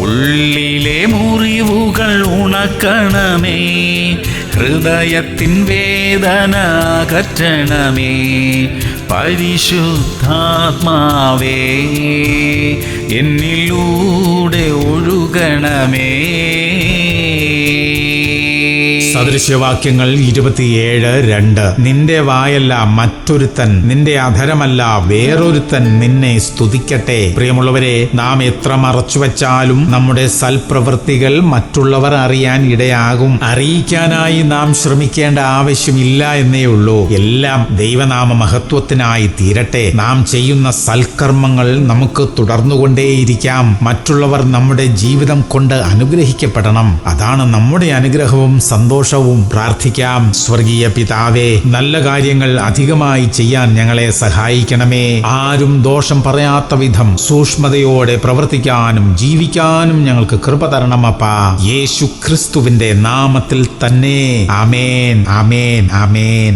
ഉള്ളിലെ മുറിവുകൾ ഉണക്കണമേ, ഹൃദയത്തിൻ വേദന അകറ്റണമേ. പരിശുദ്ധാത്മാവേ എന്നിലൂടെ ഒഴുകണമേ. സദൃശ്യവാക്യങ്ങൾ 27:2. നിന്റെ വായല്ല മറ്റൊരുത്തൻ, നിന്റെ അധരമല്ല വേറൊരുത്തൻ നിന്നെ സ്തുതിക്കട്ടെ. പ്രിയമുള്ളവരെ, നാം എത്ര മറച്ചുവെച്ചാലും നമ്മുടെ സൽപ്രവൃത്തികൾ മറ്റുള്ളവർ അറിയാൻ ഇടയാകും. അറിയിക്കാനായി നാം ശ്രമിക്കേണ്ട ആവശ്യമില്ല എന്നേ ഉള്ളൂ. എല്ലാം ദൈവനാമ മഹത്വത്തിനായി തീരട്ടെ. നാം ചെയ്യുന്ന സൽക്കർമ്മങ്ങൾ നമുക്ക് തുടർന്നുകൊണ്ടേയിരിക്കാം. മറ്റുള്ളവർ നമ്മുടെ ജീവിതം കൊണ്ട് അനുഗ്രഹിക്കപ്പെടണം. അതാണ് നമ്മുടെ അനുഗ്രഹവും സന്തോഷവും. പ്രാർത്ഥിക്കാം. സ്വർഗീയ പിതാവേ, നല്ല കാര്യങ്ങൾ അധികമായി ചെയ്യാൻ ഞങ്ങളെ സഹായിക്കണമേ. ആരും ദോഷം പറയാത്ത വിധം സൂക്ഷ്മതയോടെ പ്രവർത്തിക്കാനും ജീവിക്കാനും ഞങ്ങൾക്ക് കൃപ തരണമപ്പാ. യേശു ക്രിസ്തുവിന്റെ നാമത്തിൽ തന്നെ. ആമേൻ, ആമേൻ, ആമേൻ.